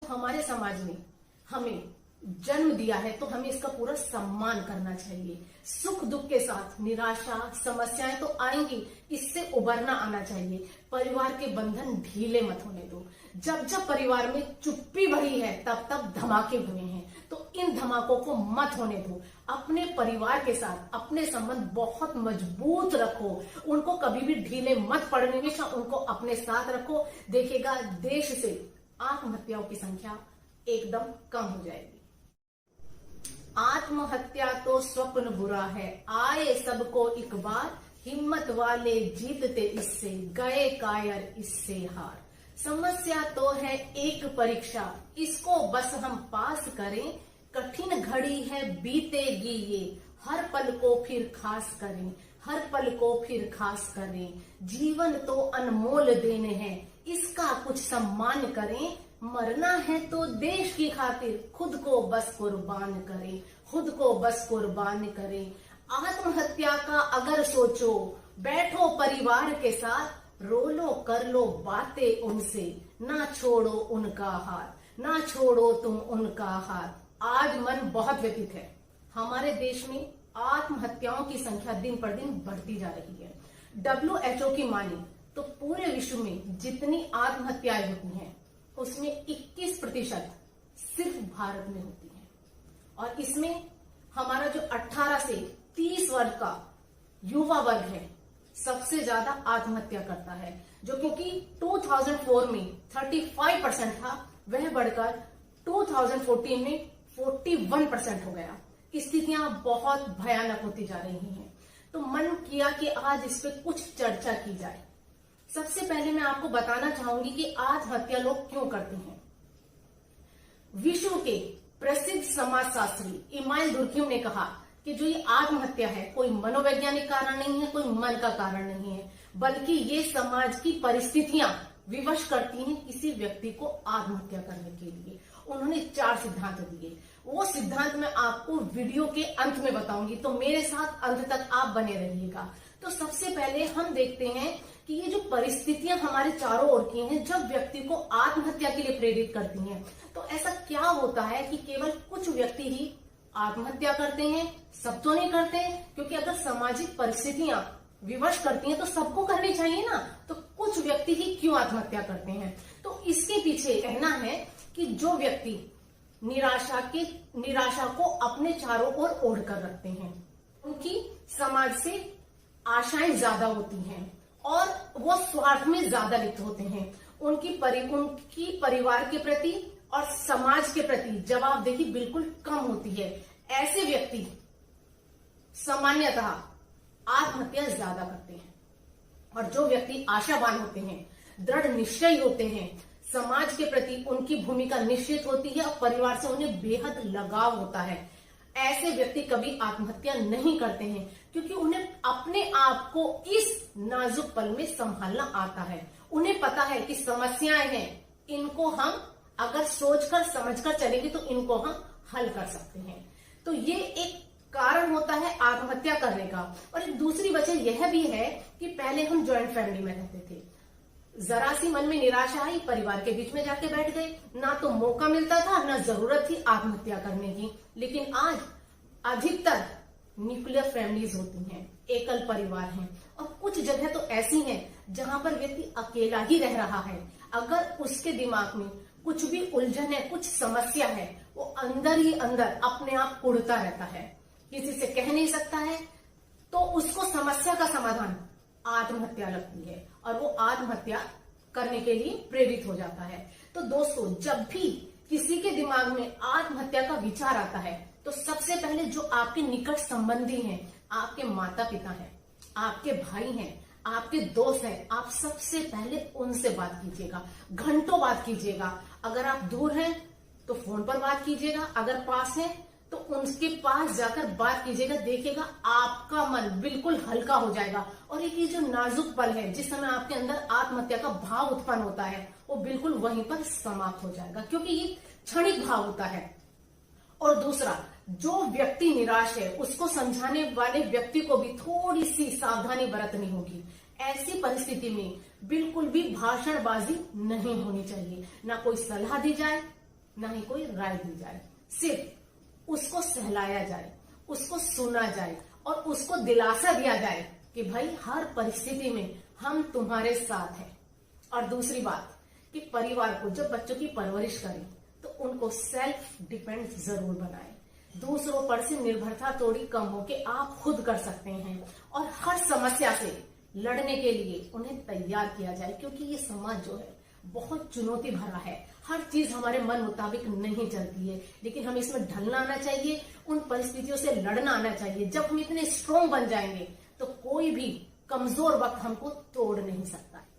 हमारे समाज ने हमें जन्म दिया है तो हमें इसका पूरा सम्मान करना चाहिए। सुख दुख के साथ निराशा समस्याएं तो आएंगी, इससे उबरना आना चाहिए। परिवार के बंधन ढीले मत होने दो। जब जब परिवार में चुप्पी भरी है तब तब धमाके हुए हैं, तो इन धमाकों को मत होने दो। अपने परिवार के साथ अपने संबंध बहुत मजबूत रखो, उनको कभी भी ढीले मत पड़ने दो, उनको अपने साथ रखो। देखिएगा देश से आत्महत्याओं की संख्या एकदम कम हो जाएगी। आत्महत्या तो स्वप्न बुरा है, आए सबको एक बार, हिम्मत वाले जीतते इससे, गए कायर इससे हार। समस्या तो है एक परीक्षा, इसको बस हम पास करें। कठिन घड़ी है बीतेगी ये, हर पल को फिर खास करें, हर पल को फिर खास करें। जीवन तो अनमोल देन है, इसका कुछ सम्मान करें। मरना है तो देश की खातिर, खुद को बस कुर्बान करें, खुद को बस कुर्बान करें। आत्महत्या का अगर सोचो, बैठो परिवार के साथ, रो लो कर लो बातें उनसे, ना छोड़ो उनका हाथ, ना छोड़ो तुम उनका हाथ। आज मन बहुत व्यथित है। हमारे देश में आत्महत्याओं की संख्या दिन पर दिन बढ़ती जा रही है। WHO की माने तो पूरे विश्व में जितनी आत्महत्याएं होती हैं उसमें 21% सिर्फ भारत में होती है। और इसमें हमारा जो 18 से 30 वर्ष का युवा वर्ग है सबसे ज्यादा आत्महत्या करता है, जो क्योंकि 2004 में 35% था, वह बढ़कर 2014 में 41% हो गया। स्थितियां बहुत भयानक होती जा रही हैं। तो मन किया कि आज इस पे कुछ चर्चा की जाए। सबसे पहले मैं आपको बताना चाहूंगी कि आत्महत्या लोग क्यों करते हैं। विश्व के प्रसिद्ध समाजशास्त्री इमाइल दुर्खिम ने कहा कि जो ये आत्महत्या है कोई मनोवैज्ञानिक कारण नहीं है, कोई मन का कारण नहीं है, बल्कि ये समाज की परिस्थितियां विवश करती हैं किसी व्यक्ति को आत्महत्या करने के लिए। उन्होंने 4 सिद्धांत दिए। वो सिद्धांत मैं आपको वीडियो के अंत में बताऊंगी, तो मेरे साथ अंत तक आप बने रहिएगा। तो सबसे पहले हम देखते हैं कि ये जो परिस्थितियां हमारे चारों ओर की हैं, जब व्यक्ति को आत्महत्या के लिए प्रेरित करती हैं, तो ऐसा क्या होता है कि केवल कुछ व्यक्ति ही आत्महत्या करते हैं, सब तो नहीं करते। क्योंकि अगर सामाजिक परिस्थितियां विवश करती हैं तो सबको करनी चाहिए ना, तो कुछ व्यक्ति ही क्यों आत्महत्या करते हैं। तो इसके पीछे कहना है कि जो व्यक्ति निराशा को अपने चारों ओर ओढ़ कर रखते हैं, उनकी समाज से आशाएं ज्यादा होती हैं और वो स्वार्थ में ज्यादा लिप्त होते हैं। उनकी परिवार के प्रति और समाज के प्रति जवाबदेही बिल्कुल कम होती है। ऐसे व्यक्ति सामान्यतः आत्महत्या ज्यादा करते हैं। और जो व्यक्ति आशावान होते हैं, दृढ़ निश्चयी होते हैं, समाज के प्रति उनकी भूमिका निश्चित होती है और परिवार से उन्हें बेहद लगाव होता है, ऐसे व्यक्ति कभी आत्महत्या नहीं करते हैं, क्योंकि उन्हें अपने आप को इस नाजुक पल में संभालना आता है। उन्हें पता है कि समस्याएं हैं, इनको हम अगर सोचकर समझकर चलेंगे तो इनको हम हल कर सकते हैं। तो ये एक कारण होता है आत्महत्या करने का। और एक दूसरी वजह यह भी है कि पहले हम जॉइंट फैमिली में रहते थे, जरा सी मन में निराशा आई, परिवार के बीच में जाके बैठ गए, ना तो मौका मिलता था ना जरूरत थी आत्महत्या करने की। लेकिन आज अधिकतर न्यूक्लियर फैमिलीज होती हैं, एकल परिवार हैं, और कुछ जगह तो ऐसी हैं जहां पर व्यक्ति अकेला ही रह रहा है। अगर उसके दिमाग में कुछ भी उलझन है, कुछ समस्या है, वो अंदर ही अंदर अपने आप उड़ता रहता है, किसी से कह नहीं सकता है, तो उसको समस्या का समाधान आत्महत्या लगती है और वो आत्महत्या करने के लिए प्रेरित हो जाता है। तो दोस्तों, जब भी किसी के दिमाग में आत्महत्या का विचार आता है तो सबसे पहले जो आपके निकट संबंधी हैं, आपके माता पिता हैं, आपके भाई हैं, आपके दोस्त हैं, आप सबसे पहले उनसे बात कीजिएगा, घंटों बात कीजिएगा। अगर आप दूर हैं तो फोन पर बात कीजिएगा, अगर पास हैं तो उनके पास जाकर बात कीजिएगा। देखिएगा आपका मन बिल्कुल हल्का हो जाएगा और ये जो नाजुक पल है, जिस समय आपके अंदर आत्महत्या का भाव उत्पन्न होता है, वो बिल्कुल वहीं पर समाप्त हो जाएगा, क्योंकि ये क्षणिक भाव होता है। और दूसरा, जो व्यक्ति निराश है उसको समझाने वाले व्यक्ति को भी थोड़ी सी सावधानी बरतनी होगी। ऐसी परिस्थिति में बिल्कुल भी भाषणबाजी नहीं होनी चाहिए, ना कोई सलाह दी जाए ना ही कोई राय दी जाए, सिर्फ उसको सहलाया जाए, उसको सुना जाए और उसको दिलासा दिया जाए कि भाई हर परिस्थिति में हम तुम्हारे साथ हैं। और दूसरी बात कि परिवार को जब बच्चों की परवरिश करें तो उनको सेल्फ डिपेंड जरूर बनाएं। दूसरों पर से निर्भरता थोड़ी कम हो के आप खुद कर सकते हैं और हर समस्या से लड़ने के लिए उन्हें तैयार किया जाए, क्योंकि ये समाज जो है बहुत चुनौती भरा है। हर चीज हमारे मन मुताबिक नहीं चलती है, लेकिन हमें इसमें ढलना आना चाहिए, उन परिस्थितियों से लड़ना आना चाहिए। जब हम इतने स्ट्रॉन्ग बन जाएंगे तो कोई भी कमजोर वक्त हमको तोड़ नहीं सकता है।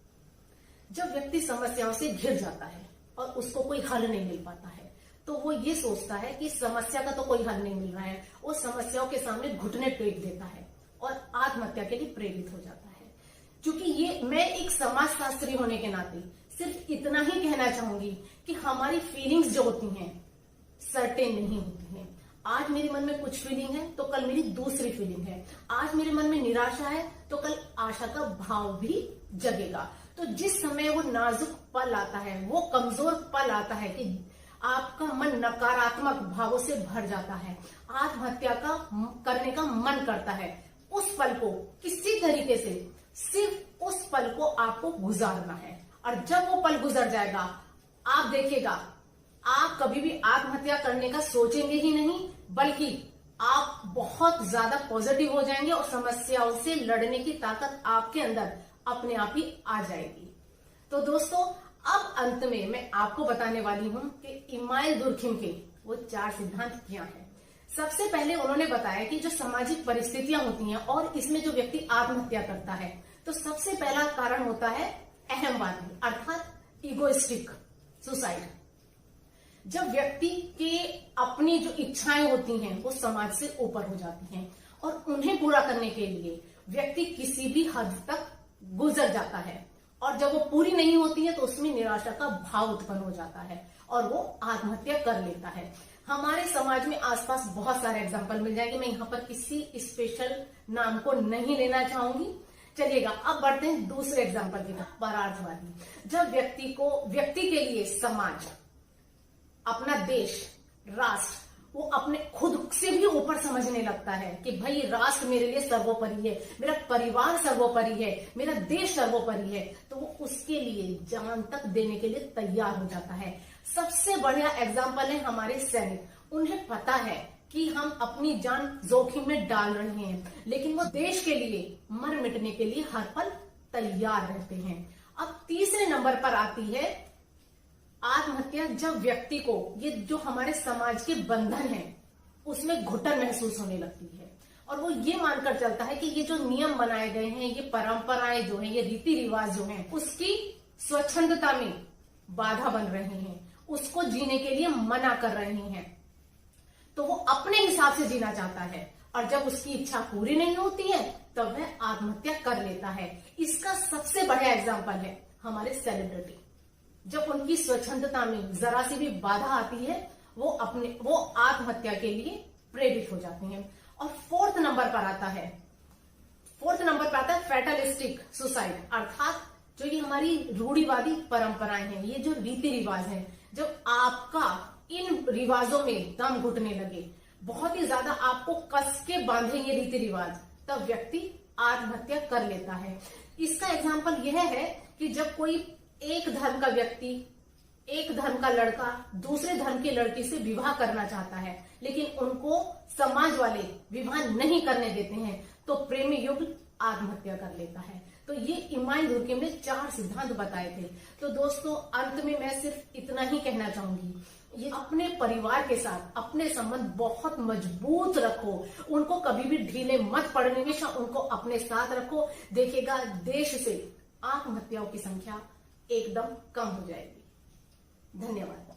जब व्यक्ति समस्याओं से घिर जाता है और उसको कोई हल नहीं मिल पाता है तो वो ये सोचता है कि समस्या का तो कोई हल नहीं मिल रहा है, वो समस्याओं के सामने घुटने टेक देता है और आत्महत्या के लिए प्रेरित हो जाता है। क्योंकि ये मैं एक समाजशास्त्री होने के नाते सिर्फ इतना ही कहना चाहूंगी कि हमारी फीलिंग्स जो होती हैं सर्टेन नहीं होती हैं। आज मेरे मन में कुछ फीलिंग है तो कल मेरी दूसरी फीलिंग है। आज मेरे मन में निराशा है तो कल आशा का भाव भी जगेगा। तो जिस समय वो नाजुक पल आता है, वो कमजोर पल आता है कि आपका मन नकारात्मक भावों से भर जाता है, आत्महत्या का करने का मन करता है, उस पल को किसी तरीके से सिर्फ उस पल को आपको गुजारना है। और जब वो पल गुजर जाएगा आप देखिएगा आप कभी भी आत्महत्या करने का सोचेंगे ही नहीं, बल्कि आप बहुत ज्यादा पॉजिटिव हो जाएंगे और समस्याओं से लड़ने की ताकत आपके अंदर अपने आप ही आ जाएगी। तो दोस्तों अब अंत में मैं आपको बताने वाली हूं कि इमाइल दुर्खिम के वो 4 सिद्धांत क्या हैं। सबसे पहले उन्होंने बताया कि जो सामाजिक परिस्थितियां होती हैं और इसमें जो व्यक्ति आत्महत्या करता है तो सबसे पहला कारण होता है अहमवादी अर्थात इगोइस्टिक सुसाइड। जब व्यक्ति के अपनी जो इच्छाएं होती हैं वो समाज से ऊपर हो जाती हैं और उन्हें पूरा करने के लिए व्यक्ति किसी भी हद तक गुजर जाता है और जब वो पूरी नहीं होती है तो उसमें निराशा का भाव उत्पन्न हो जाता है और वो आत्महत्या कर लेता है। हमारे समाज में आसपास बहुत सारे एग्जाम्पल मिल जाएंगे, मैं यहाँ पर किसी स्पेशल नाम को नहीं लेना चाहूंगी। चलिएगा अब बढ़ते हैं दूसरे एग्जाम्पल की तरफ, परार्थवादी। जब व्यक्ति के लिए समाज, अपना देश, राष्ट्र वो अपने खुद से भी ऊपर समझने लगता है कि भाई राष्ट्र मेरे लिए सर्वोपरि है, मेरा परिवार सर्वोपरि है, मेरा देश सर्वोपरि है, तो वो उसके लिए जान तक देने के लिए तैयार हो जाता है। सबसे बढ़िया एग्जाम्पल है हमारे सैनिक। उन्हें पता है कि हम अपनी जान जोखिम में डाल रहे हैं, लेकिन वो देश के लिए मर मिटने के लिए हर पल तैयार रहते हैं। अब तीसरे नंबर पर आती है आत्महत्या। जब व्यक्ति को ये जो हमारे समाज के बंधन है उसमें घुटन महसूस होने लगती है और वो ये मानकर चलता है कि ये जो नियम बनाए गए हैं, ये परंपराएं जो हैं, ये रीति रिवाज जो हैं, उसकी स्वच्छंदता में बाधा बन रहे हैं, उसको जीने के लिए मना कर रहे हैं। तो वो अपने हिसाब से जीना चाहता है और जब उसकी इच्छा पूरी नहीं होती है तब वह आत्महत्या कर लेता है। इसका सबसे बड़ा एग्जाम्पल है हमारे सेलिब्रिटी। जब उनकी स्वच्छंदता में जरा सी भी बाधा आती है वो आत्महत्या के लिए प्रेरित हो जाते हैं। और फोर्थ नंबर पर आता है फैटलिस्टिक सुसाइड, अर्थात जो ये हमारी रूढ़िवादी परंपराएं हैं, ये जो रीति रिवाज हैं, जब आपका इन रिवाजों में दम घुटने लगे, बहुत ही ज्यादा आपको कस के बांधे ये रीति रिवाज, तब व्यक्ति आत्महत्या कर लेता है। इसका एग्जाम्पल यह है कि जब कोई एक धर्म का व्यक्ति, एक धर्म का लड़का दूसरे धर्म की लड़की से विवाह करना चाहता है, लेकिन उनको समाज वाले विवाह नहीं करने देते हैं, तो प्रेमी युगल आत्महत्या कर लेता है। तो ये इमाइल दुर्खिम ने 4 सिद्धांत बताए थे। तो दोस्तों अंत में मैं सिर्फ इतना ही कहना चाहूंगी, ये अपने परिवार के साथ अपने संबंध बहुत मजबूत रखो, उनको कभी भी ढीले मत पड़ने, हमेशा उनको अपने साथ रखो। देखिएगा देश से आत्महत्याओं की संख्या एकदम कम हो जाएगी। धन्यवाद।